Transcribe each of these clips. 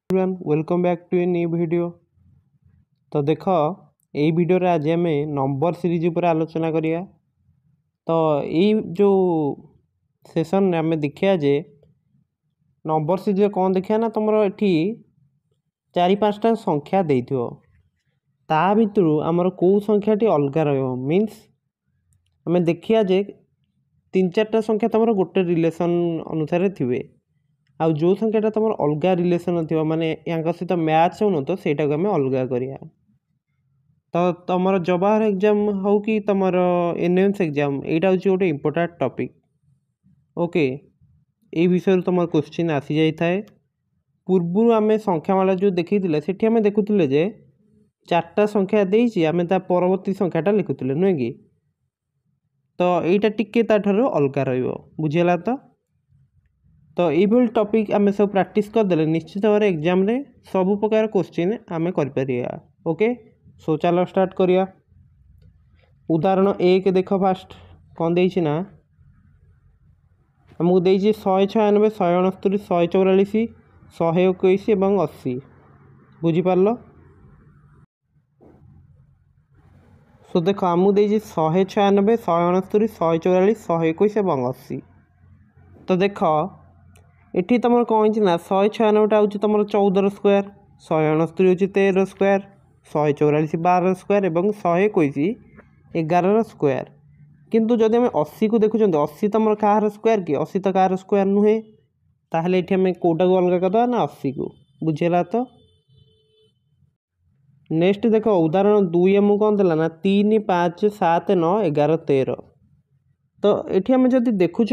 Everyone welcome back to a new video. तो देख यही वीडियो रे आज आम नंबर सीरीज पर आलोचना करिया। तो यही जो सेशन आम देखिया जे नंबर सीरीज कौन देखिया ना तुम ये चारि पाँचटा संख्या देथियो ता भितर आमर कौ संख्याटी अलग रहियो मीन्स आम देखिया जे तीन चार्टा संख्या तुम गोटे रिलेसन अनुसार थे आउ जो संख्याटा तुम अलग रिलेसन थी माने या सहित मैच हो तो सहीटा को आम अलग करिया। तो तुम जवाहर एग्जाम हो कि तुम एनएम्स एग्जाम यहाँ हूँ गोटे इम्पोर्टाट टॉपिक। ओके ये विषय तुम क्वेश्चन आसी जाए पूर्व आम संख्यामाला जो देखी से आम देखुले जे चार्टा संख्या देती आम परवर्ती संख्याटा लिखुले नुहे कि तो यहाँ टिके अलग रुझीगला। तो ये टॉपिक आम सब प्रैक्टिस करदे निश्चित भाव में एग्जाम रे सब प्रकार क्वेश्चन आम कर। ओके सो चलो स्टार्ट करिया। उदाहरण एक देख फास्ट कौन देना ना आमको देती 196 169 144 121 और 80 बुझीपार। सो देख आमको देती 196 169 144 121 और 80। तो देख ये तुम कौन ना 196टा हूँ तुम 14 स्क्वायर 169 हूँ 13 स्क्वायर 144 12 स्क्वायर और 121 11 स्क्वायर। किंतु जदि आम 80 को देखुं 80 तुम कह स्क्वायर कि 80 तो कह स्क्वायर नुहे ताहले ये आम कौटा को अलग करदे ना 80 को बुझेगा। तो नेक्स्ट देख उदाहरण 2 आमको कौन देला ना 3 5 7 9 11 13। तो ये आम जब देखुं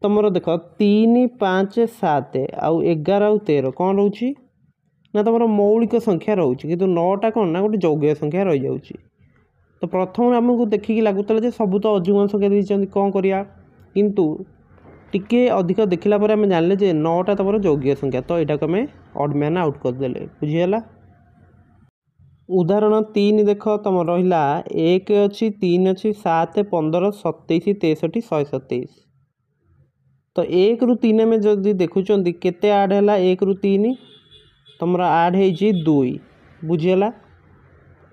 तुम देख 3 5 7 आउ 11 आउ 13 कौन रोचे ना तुम मौलिक संख्या रोचे कि 9टा कौन ना गोटे यौगिक संख्या रही जाऊँगी। तो प्रथम आमको देखिकी लगुला सब तो अजुग्म संख्या देते कौन करिया किंतु टिके अधिक देखला आम जान जे 9टा तुम यौगिक संख्या तो यहाँ को आम ऑड मैन आउट करदे बुझीगला। उदाहरण 3 देख तुम रहा 1 अच्छी 3 अच्छी 7 15 27 63 127। तो 1 रु 3 में जब देखुं केते आड है 1 रु 3 तुम आड हो 2 बुझीगला।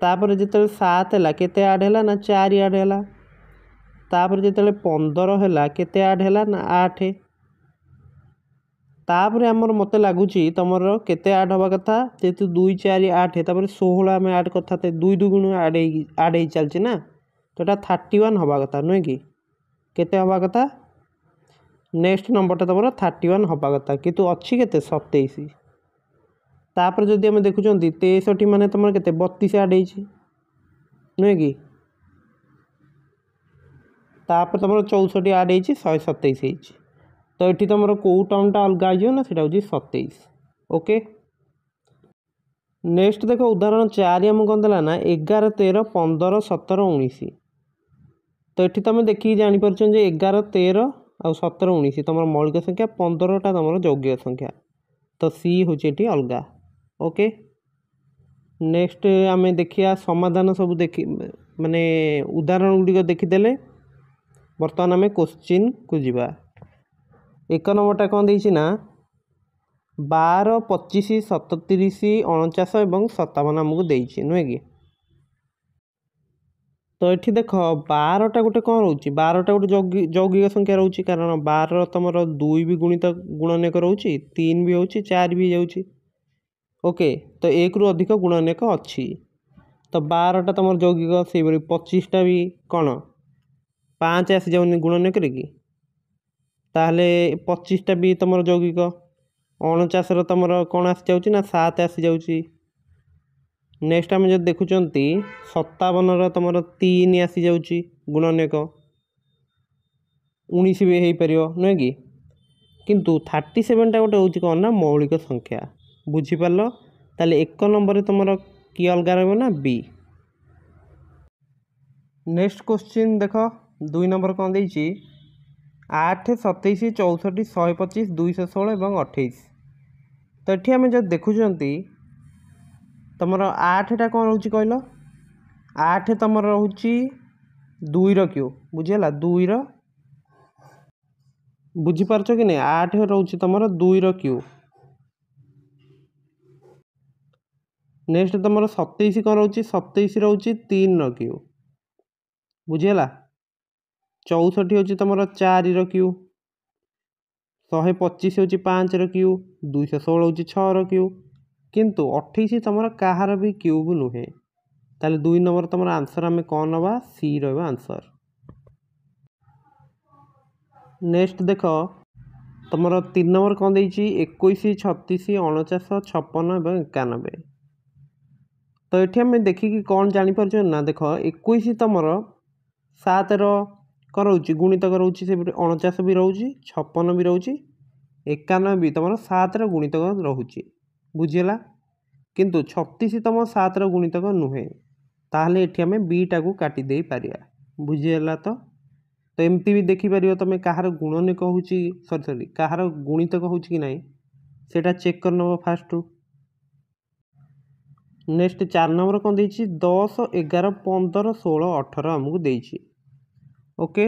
तापर जो 7 है केते आड है ना 4 आड है। तापर जो 15 है केते आड है ना 8। तापर आमर मत लगुच तुम केते आड हवा कथा जेहेतु 2 4 8 तापर 16 आम आड करता 2 2 गुण आड हो चलती ना तो यहाँ 31 हवा कथा नुहे कि केते हवा कथा नेक्स्ट नंबरटा तुम 31 हवा कथा कितु अच्छी के 27। तापर जदि आम देखुं 63 मान तुम के 32 आड नुहे कि तापर तुम 64 आड हो 127। तो ये तुम कौ टर्मटा अलग ना से 27। ओके नेक्स्ट देख उदाहरण 4 आम कौन देला ना 11 13 15 17 19। तो ये तुम देखिए जापर 11 13 आ 17 19 तुम मौलिक संख्या 15टा तुम यौगिक संख्या तो सी हूँ ये अलग। ओके नेक्स्ट आम देखिया समाधान सब देखी माने उदाहरण गुड़िक देखीदे बर्तमान आम क्वेश्चन को जीवा। 1 नंबरटा कौन देना ना 12 25 37 49 और 57 आमको देती नुहे कि। तो ये देख 12टा गोटे कौन रोचे 12टा गोटे यौगिक संख्या रोचे कारण 12 तुम 2 भी गुणित गुणनक रोचे 3 भी हो 4 भी जाऊँगी। ओके तो 1 रु अधिक गुणनक अच्छी तो 12टा तुम यौगिक से 25टा भी कौन 5 आसी जाऊनी गुणनक कि ताहले 25टा भी तुम यौगिक 49 तुम कौन आसी जाऊँगी ना 7 आसी जाऊँगी। नेक्स्ट आम जब देखुं 57 तुम 3 आसी जाऊँगी गुणनक 19 भी हो पार नुहे कि किंतु 37टा गोटे हूँ कौन ना मौलिक संख्या बुझीपार। ताले 1 नंबर तुम कि अलग रहा ना बी। नेक्स्ट क्वेश्चन देख 2 नंबर कौन देती 8 27 64 125 216 और 28। तो ये आम जब देखुं तुम 8टा कौन रोच कहल 8 तुम रोच 2 क्यू बुझीगला 2 बुझीपार कि नहीं 8 रोच तुम 2 क्यू नेक्स्ट तुम 27 कौन रोचे 27 रोचे 3 क्यू बुझीगला 64 हूँ तुम 4 क्यू 125 हूँ 5 क्यू 216 हूँ 6 क्यू किंतु 28 तुम कहार भी क्यूब नुहे ताले 2 नंबर तुम आंसर आम कौन नवा सी रहा आंसर। नेक्स्ट देख तुम 3 नंबर कौन दे 21 36 49 56 और 91 तो ये आम देखिए कौन जापर ना देख 21 तुम 7 कौन रोचे गुणितक रोचे से 49 भी रोचे 56 भी रोचे 91 भी तुम 7 गुणितक रोचे बुझीगला किंतु 36 तुम 7 गुणितक नुहे ताहले एठी आम बीटा को काटी दे पारिया बुझीगला तो एमती भी देखिपर तुम कहार गुणनिक हूँ सरी कहार गुणितक हूँ कि ना सेटा चेक कर नब फास्ट। नेक्स्ट 4 नंबर कौन दे 10 11 15 16 18 आमको देछि ओके।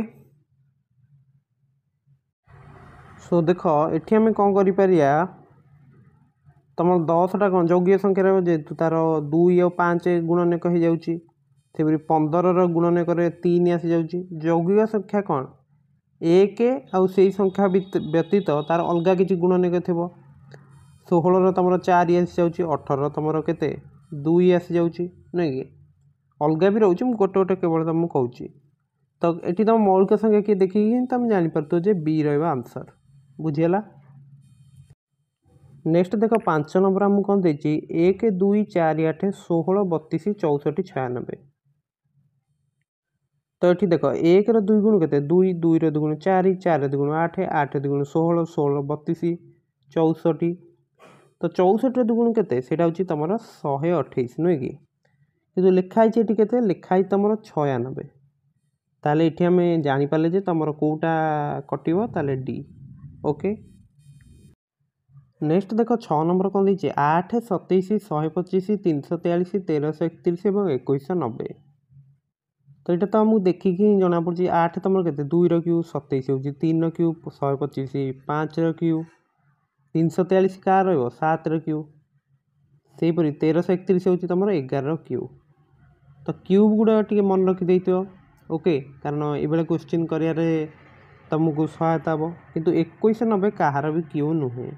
सो देख एठी आम कौन कर तुम 10टा कौन जौगिक संख्या जेहेतु तार 2 और 5 गुणनिक हो जाऊँगी से 15 गुणनिक 3 आसी जाऊँगी जौगिक संख्या कौन 1 आउ से संख्या व्यतीत तार अलग किसी गुणनिक थी 16 तुम 4 आसी जाऊँगी 18 तुम के 2 आसी जाऊँगी नहीं कि अलग भी रोचे मुझे गोटे गोटे केवल तुमको कहूँ तो ये तुम मौलिक संख्या किए देखिए तुम जापर जे बी रहा आंसर बुझीगला। नेक्स्ट देख 5 नंबर आमको कौन दे 1 2 4 8 16 32 64 96 तो ये देख 1 2 गुण के 2 2 2 4 4 2 8 8 2 16 16 32 64 तो 64 दुगुण के तुम 128 नुहे कि लिखाई के लिखाई तुम 96 ताले ये आम जापारे तुम कौटा कटो ताले डी ओके। नेक्स्ट देख 6 नंबर कौन दे 8 27 125 343 1331 और 2190 तो यहाँ तो आमको देखिकी जना पड़ी 8 तुम के 2 क्यू 27 हूँ 3 क्यू 125 5 क्यू 343 क्या रत क्यू से 1331 हूँ तुम 11 क्यू तो क्यूब गुड़ा टे मन रखी ओके कारण ये क्वेश्चन कर तुमको सहायता हम किंतु 2190 कहार भी क्यू नुहे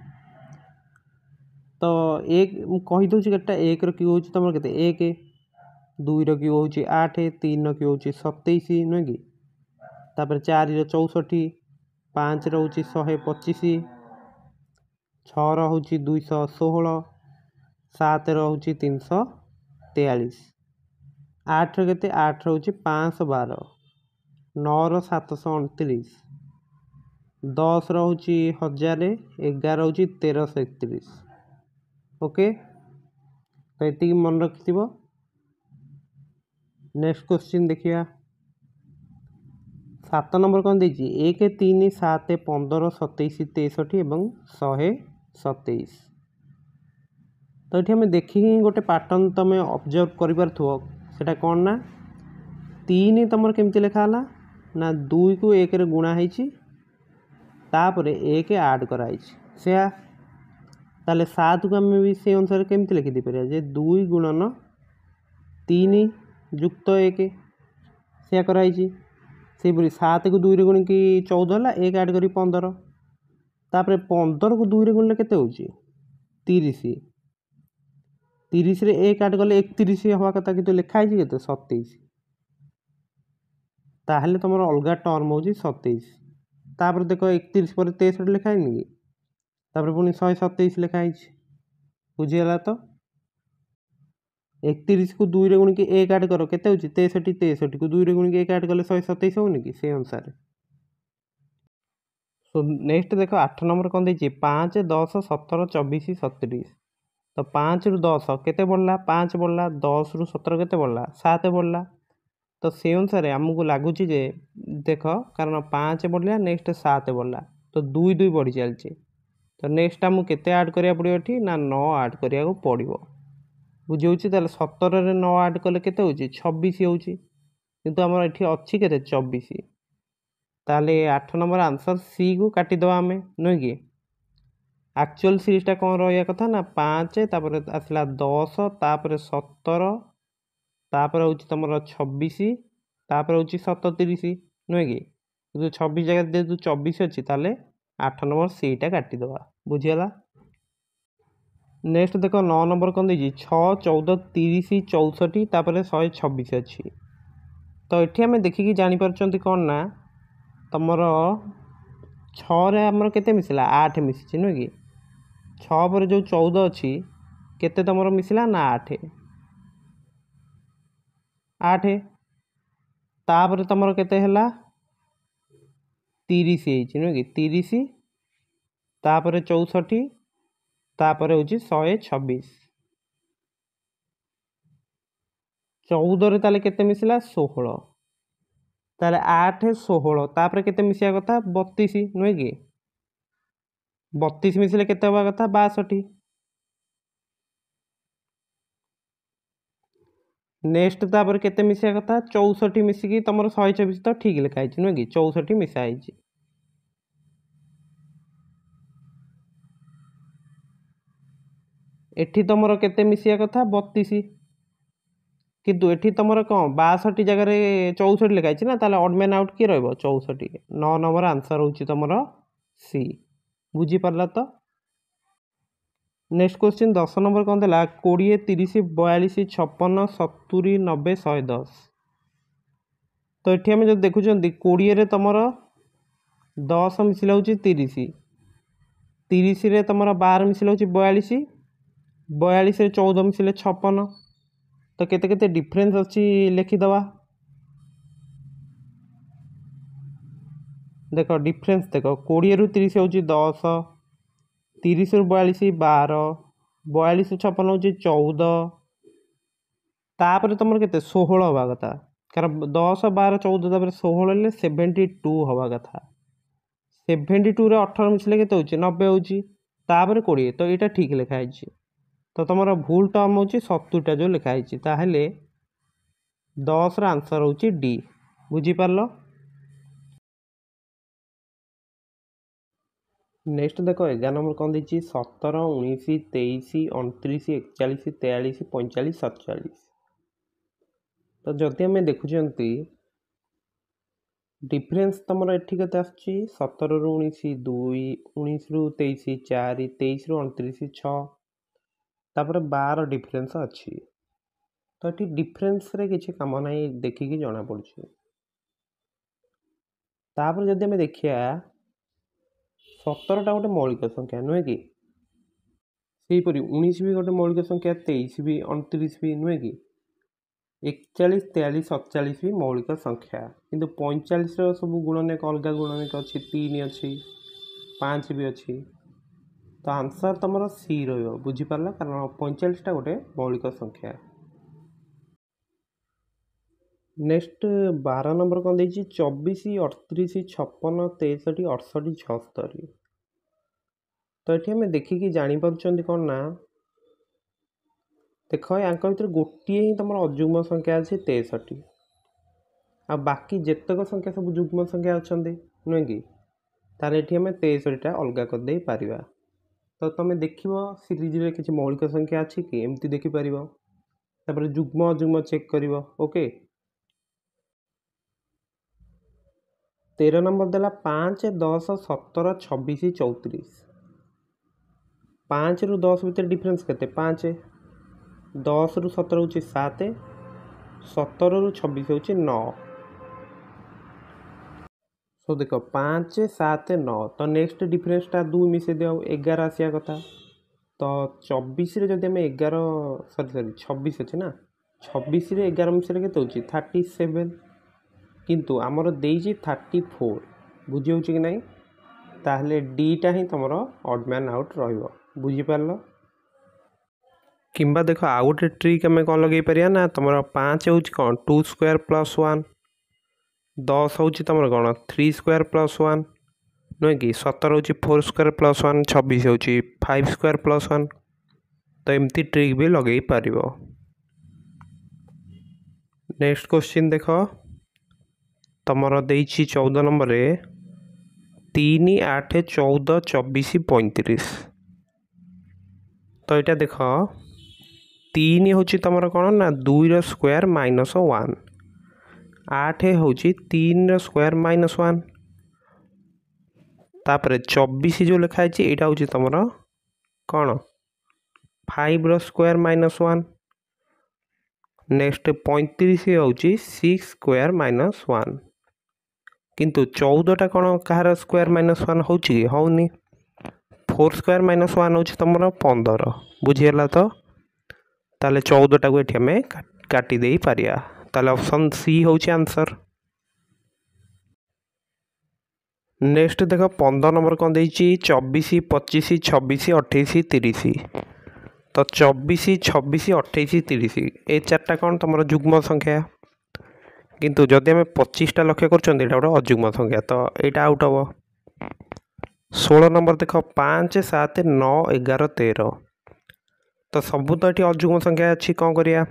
तो एक कहीदे केटा 1 क्यू हूँ तुम के 1 2 क्यू हूँ 8 3 क्यू हूँ 27 नुहे कि 4 64 5 रोचे 125 6 हूँ 216 7 रोचे 343 8 के 8 रोचे 512 9 729 10 रोचे 1000 11 रोचे 1331 ओके तो ये मन रखि। नेक्स्ट क्वेश्चन देखिए 7 नंबर कौन दे 1 3 7 15 27 63 और 127 तो ये आम देखिए गोटे पैटर्न तुम ऑब्जर्व कर पार्था कौन ना 3 तुम केमती लिखाला ना 2 को 1 रे गुणा तापर 1 ऐड कराई से ताले 7 को आम भी से अनुसार केमती लिखि पारे जे 2 गुणन 3 युक्त 1 से कराई से 7 को 2 रे गुण कि 14 है 1 ऐड करी 15 तापर 15 को 2 रे गुणले केते होची 30 30 रे 1 ऐड कले 31 हवा कथा कि लिखाई केते 27 ताहले तुम अलग टर्म हो 27 तापर देख 31 पर 63 लिखाई कि तापर पुणी 127 लिखाई बुझीगला तो 31 को 2 रे गुण कि 1 ऐड कर केते होची 63 63 को 2 रे गुण कि 1 ऐड कले 127 होनी कि से अनुसार। सो नेक्स्ट देख 8 नंबर कौन दे 5 10 17 24 37 तो 5 रु 10 केते बढ़ला 5 बढ़ला 10 रु 17 केते बढ़ला 7 बढ़ला तो से अनुसार आमको लगुच जे देख कारण 5 बढ़ला नेक्स्ट 7 बढ़ला तो 2 2 बढ़ी चलचे तो नेक्स्ट आमको केते ऐड करिया पड़ियो एठी ना 9 ऐड करिया को पड़ियो बुझे 17 रे 9 ऐड कले केते होची 26 होची किंतु हमर एठी अछि केते 24 ताले 8 नंबर आंसर सी को काटी दवा हमें नुहे कि एक्चुअल सीरीजटा कौन रहा कथा ना 5 तापर आसला 10 तापर 17 तापर हूँ तुम 26 तापर हूँ 37 नुहे कि 26 जगह जेहतु 24 अच्छी ताले 8 नंबर सीटा काटिदेवा बुझीगला। नेक्स्ट देख 9 नंबर कौन देखिए 6 14 30 64 तापर 126 अच्छी। तो ये आम देखिकी जापर कौन ना तुमर 6 आमर केते मिसला 8 मिसी नुहे कि 6 पर जो 14 अच्छी केते तुमर मिसला ना 8 8 तापर तुमर केते हैला 30 नुहे कि 30 तापर 64 तापर हूँ 126 14 ताले केते मिसला 16 ताले 8 16 तापर केते मिसिया कथा 32 नुहे कि 32 मिसले केते हवा कथा 62। नेक्स्ट तापर केते मिसिया कथा 64 मिसिकी तुम 126 तो ठीक लिखाई नुहे कि 64 मिसाई। एठी तुमर केते मिसिया कथा 32 किंतु एठी तुमर कौन 62 जगह 64 लिखाई ना ताले ऑड मैन आउट किए रहिबो 64। 9 नंबर आंसर होची तुमर सी बुझी पारला तो। नेक्स्ट क्वेश्चन 10 नंबर कौन देला 20 30 42 56 70 90 110। तो एठी हम जो देखुचंदी 20 रे तुमर 10 मिसला होची 30 30 रे तुमर 12 मिसला होची 42 42 रे 14 मिसले 56 तो केते केते डिफरेंस अच्छी लिखिदवा देख डिफरेंस देख 20 रु 30 हूँ 10 30 रु 42 12 42 रु 56 हूँ 14 तापर तुम के 16 हवा कथा कारण 10 12 14 तापर 16 72 हवा कथा 72 रे 18 मिसले के 90 हूँ तापर 20 तो यहाँ ठीक लिखाई तो तुम भूल टर्म हूँ 70टा जो लिखाई ताहले 10 रा आंसर हूँ डी बुझीपार। नेक्स्ट देख 11 नंबर कौन देखिए 17 19 23 29 41 43 45 47। तो जदि आम देखुंत डिफरेंस तुम एटी के 17 रु 19 2 19 रु 23 4 23 रु 29 6 तापर 12 डिफरेंस अच्छी। तो ये डिफरेंस रे किसी कम ना देखिकी जना पड़ी तापर जदि आम देखिया 17टा गोटे मौलिक संख्या नुहे कि सेहीपरि 19 भी गोटे मौलिक संख्या 23 भी 29 भी नुहे कि 41 43 47 भी मौलिक संख्या किंतु 45 सब गुणनिक अलग गुणनिक अच्छी 3 अच्छी 5 भी अच्छी तो आंसर तुम सी रुझीपार कारण 45टा गोटे मौलिक संख्या। नेक्स्ट 12 नंबर कौन देखिए 24 38 56 63 68 76। तो ये आम देखिकी जापर कौन ना देख या भर गोटे ही तुम अजुग्म संख्या अच्छी 63 आ बाकी जितक संख्या सब जुग्म संख्या अच्छा नुहे कि तार ये आम 63टा अलग करदे पार। तो तुम देख सीरीज रे किसी मौलिक संख्या अच्छी कि एमती देखिपर तापर जुग्म अजुग्म चेक कर ओके। 13 नंबर देला 5 10 17 26 34 5 रु 10 भितर डिफरेंस केते 5 10 रु 17 हूँ 7 17 रु 26 हूँ 9 सो देख 5 7 9 तो नेक्स्ट डिफरेंसटा 2 मिसे दिया 11 आसिया कथा तो 24 रे जदि आम 11 सॉरी 26 अच्छे ना 26 रे 11 मिसले के 37 किंतु आमर देइछि 34 बुझी होछि कि नहीं ताहले डीटा ही तुम ऑड मैन आउट रहिबो बुझीपार। किंबा देख आउ गोटे ट्रिक आम कौन लगे पारिया ना तुम 5 हूँ कौन 2 स्क्वायर प्लस 1 10 हूँ तुम कौन 3 स्क्वायर प्लस 1 नुहे कि 17 हूँ 4 स्क्वायर प्लस 1 26 हूँ 5 स्क्वायर प्लस 1 तो एमती ट्रिक भी लगे पार। नेक्स्ट क्वेश्चन देख तुम 14 नंबर 3 8 14 24 35 तो यहाँ देख 3 हूँ तुम कौन ना 2 स्क्वायर माइनस 1 8 हूँ 3 स्क्वायर माइनस 1 तापर 24 जो लिखाई यहाँ हूँ तुम कौन 5 स्क्वायर माइनस 1 नेक्स्ट 35 हूँ 6 स्क्वायर माइनस 1 किंतु 14टा कौन कहार स्क्वायर माइनस 1 हूँ कि होनी 4 स्क्वायर माइनस 1 हूँ तुम 15 बुझीगला तो ताले 14टा को ये आम काटी दे पारिया ताले ऑप्शन सी हूँ आंसर। नेक्स्ट देख 15 नंबर कौन दे 24 25 26 28 30 तो 24 26 28 30 ये चार्टा कौन तुम जुग्म संख्या किंतु जदि आम 25टा लक्ष्य कर गोटे अजुग्म संख्या तो यहाँ आउट हम। 16 नंबर देख 5 7 9 11 13 तो सबू तो ये अजुग्म संख्या अच्छी कौन करिया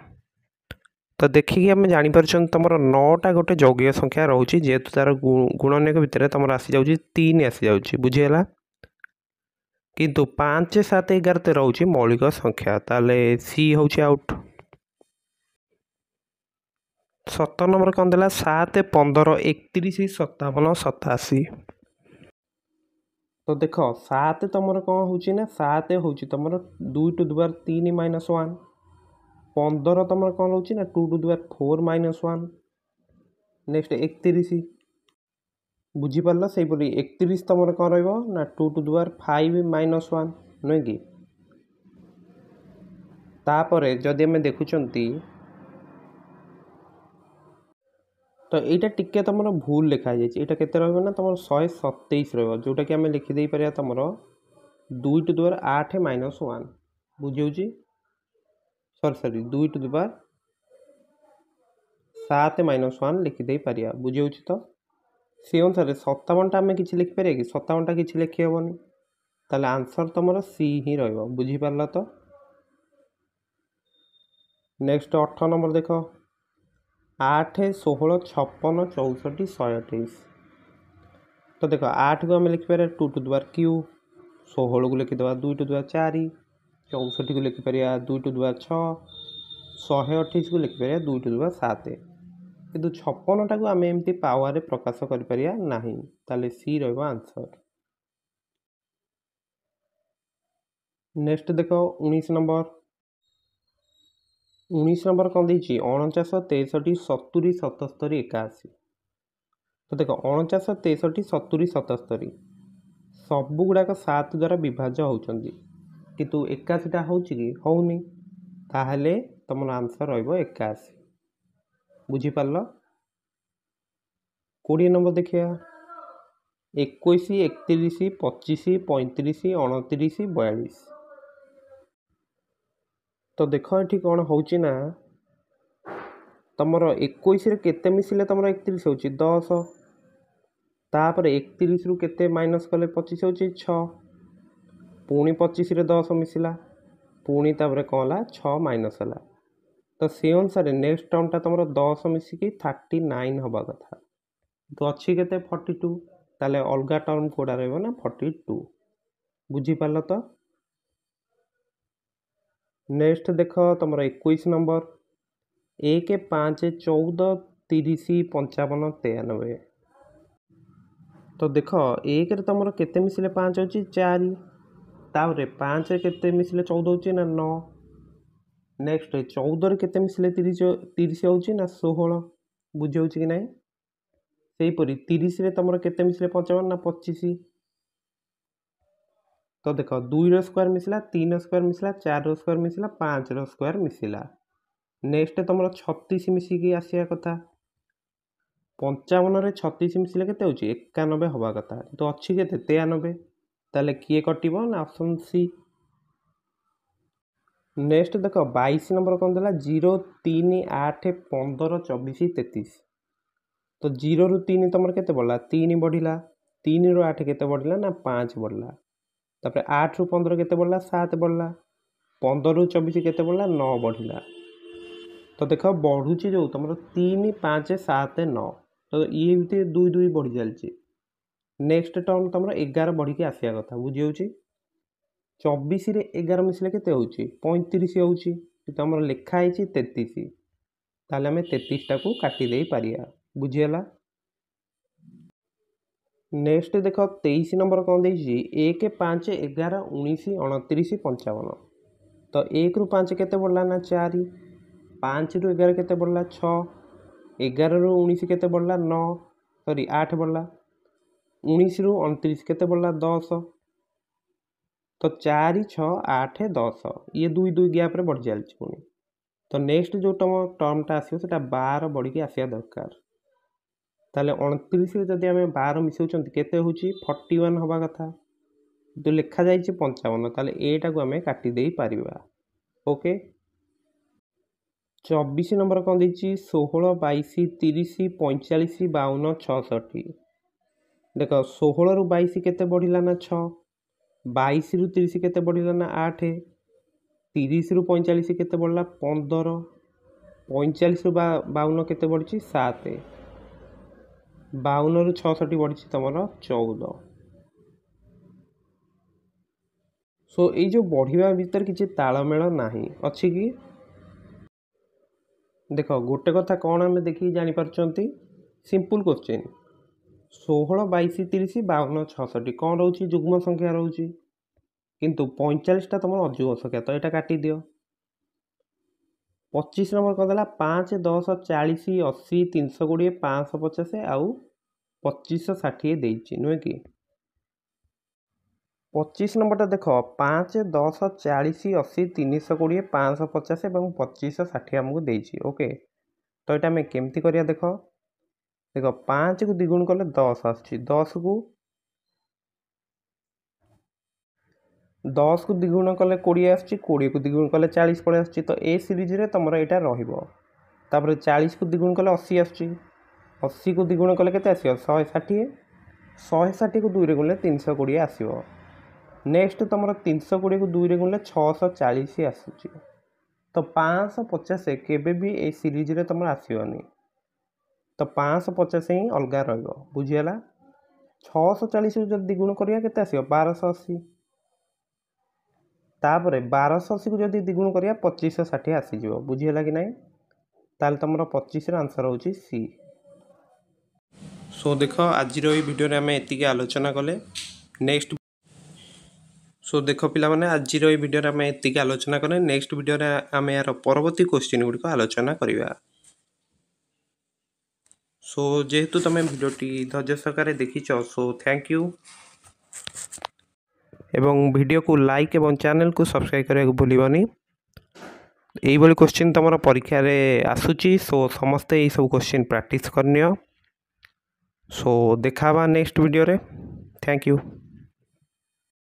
तो देखिए आम जापर तुम 9टा गोटे जौगिक संख्या रोचे जेहेतु तार गुणनिक भितर तुम आसी जाऊँगी 3 आसी जाऊँगी बुझीगला किंतु 5 7 11 13 रोचे मौलिक संख्या ताले सी हूँ आउट। 17 नंबर कौन देला 7 15 31 57 87 तो देख 7 तुम कौन हूँ ना 7 हूँ तुम 2 टू द पावर 3 माइनस 1 15 तुम कौन रोचे ना 2 to the power 4 minus 1 next 31 बुझीपार से 31 तुम कौन रहा 2 टू द पावर 5 माइनस 1 नुहे कि तापर जदि आम देखुंट तो यहाँ टिके तुम भूल लिखाई यहाँ के ना तुम 127 रोटा कि आम लिखिदे पार तुम 2 टू द पावर 8 माइनस 1 बुझे sorry 2 to the power 7 minus 1 लिखिदे पार बुझे तो से अनुसार 57टा आम कि लिखिपर कि 57टा कि लिखी हेनी ताले आंसर तुम सी ही रुझीपार तो। नेक्स्ट 18 नंबर देख 8 16 56 64 128 तो देख 8 को आम लिखिपर 2 टू द पावर क्यू 16 को लिखिदेवा 2 टू द पावर 4 64 को लिखिपर 2 टू द पावर 6 128 को लिखिपर 2 टू द पावर 7 किंतु 56टा को आम एमती पावर प्रकाश कर सी आंसर। नेक्स्ट देख 19 नंबर कौन दे 49 63 70 77 81 तो देख 49 63 70 77 सबू गुड़ाक 7 द्वारा विभाज्य होती किंतु 81टा हूँ कि होनी ताहले तुम आंसर रही बुझीपार। 20 नंबर देखिए 21 31 25 35 29 42 तो देख ये कौन हो तुम 21 केते मिसिले तुम 31 हो 10 तापर 31 रु केते माइनस कले 25 हो 6 पुणी 25 10 मिसिला पुणी तापर कौन 6 माइनस है तो से अनुसार नेक्स्ट टर्मटा तुम 10 मिसिकी 39 हवा कथा तो अच्छी के 42 ताले अलगा टर्म कोड़ा रहा 42 बुझीपार तो। नेक्स्ट देख तुम 21 नंबर 1 5 14 30 55 93 तो देख 1 तुम केते मिसिले 5 हो 4 तापर 5 केते मिसिले 14 हो ना 9 नेक्स्ट 14 केते मिसिले 30 हो ना 16 बुझे कि ना सेहीपरी 30 तुम केते मिसिले 55 ना 25 तो देख 2 स्क्वायर मिसिला 3 स्क्वायर मिसिला 4 स्क्वायर मिसिला 5 स्क्वायर मिसिला नेक्स्ट तुम 36 मिसिकी आसिया कथा 55 36 मिसिले केते होची 91 हवा कथा तो अच्छी के 93 ताले किए कटिबो ना ऑप्शन सी। नेक्स्ट देख 22 नंबर कौन देला 0 3 8 15 24 33 तो 0 रु 3 तुम केते बढ़ला 3 बढ़िला 3 रु 8 केते बढ़िला ना 5 बढ़ला तापर 8 रु 15 केते बढ़ला 7 बढ़ला 15 रु 24 केते बढ़ला 9 बढ़िला तो देख बढ़ुची जो तुम 3 5 7 9 तो ये भी 2 2 बढ़ी चलती नेक्स्ट टर्म तुम 11 बढ़ी आसिया कथा बुझी 24 रे 11 मिसले केते होउची 35 होउची किंतु हमर लेखा आइची 33 ताले हमें 33 टाकू काटी देई पारिया बुझियला। नेक्स्ट देख 23 नंबर कौन देइची 1 5 11 19 29 55 तो 1 रु 5 केते बढ़ला ना 4 5 रु 11 केते बढ़ला 6 11 रु 19 केते बढ़ला 9 सॉरी 8 बढ़ला 19 रु 29 केते बढ़ला 10 तो 4 6 8 10 ये 2 2 गैप रे बढ़ जालची पुनी। तो नेक्स्ट जो टर्मटा आसियो सेटा 12 बढ़ी के आसिया दरकार ताले 29 रे जदि हमें 12 मिसौचंती केते होची 41 हवा कथा तो लिखा जाइए 55 ताले एटा को हमें काटी देई पारिबा। ओके 24 नंबर कौन देची 16 22 30 45 52 66 देख 16 रु 22 केते बढ़िला ना 6 22 रु 30 केते बढ़िला ना 8 30 रु 45 केते बढ़ला 15 45 रु 52 केते बढ़ची 7 52 रु 66 बढ़ची तमर 14 सो ये जो बढ़िया भीतर किसी तालमेल नहीं अच्छी कि देख गोटे कथा कौन आम देखिए जापर सिंपल क्वेश्चन 16 22 30 52 66 कौन रोचे जुग्म संख्या रोचे किंतु 45टा तुम अजुग संख्या तो यहाँ काटी दियो। 25 नंबर कौन देला 5 10 40 80 320 550 आउ 2560 देची नुहे कि 25 नंबरटा देख 5 10 40 80 320 550 और 2560 आमको देची। ओके तो यहाँ आम केमती करिया देख देख 5 को द्विगुण कले 10 आसुची 10 को द्विगुण कले 20 आसुची 20 को द्विगुण कले 40 पड़े आसुची तो ए सीरीज रे तुमर यहाँ रहिबो। तापर 40 को द्विगुण कले 80 आसुची 80 को द्विगुण कले केते आसीबो 160 160 को 2 रे गुणले 320 आसीबो। नेक्स्ट तुम 320 को 2 रे गुणले 640 आसूची तो 550 केबे भी ए सीरीज रे तुम आसोनी तो 550 ही अलग रहिबो बुझीगला। 640 को जब द्विगुण करिया केते आसीबो 1280 तापर 1280 को जब द्विगुण करिया 2560 आसीजिवो बुझीगला कि नहीं ताल तुम 25 रो आंसर होची सी। सो देख आज वीडियो रे हमें एतिके आलोचना कले नेक्स्ट सो देख पिला माने आज वीडियो रे हमें एतिके आलोचना कले नेक्स्ट वीडियो रे हमें यार परवर्ती क्वेश्चन गुडी को आलोचना करिवा। सो जेहेतु तुम वीडियोटी धैर्य सहकारे देखिछ सो थैंक यू एवं वीडियो को लाइक एवं चैनल को सब्सक्राइब करने को भूलनी। यही भाई क्वेश्चन तुम परीक्षा रे आसूची सो समस्ते यही सब क्वेश्चन प्रैक्टिस करनियो। सो देखा नेक्स्ट वीडियो रे थैंक यू।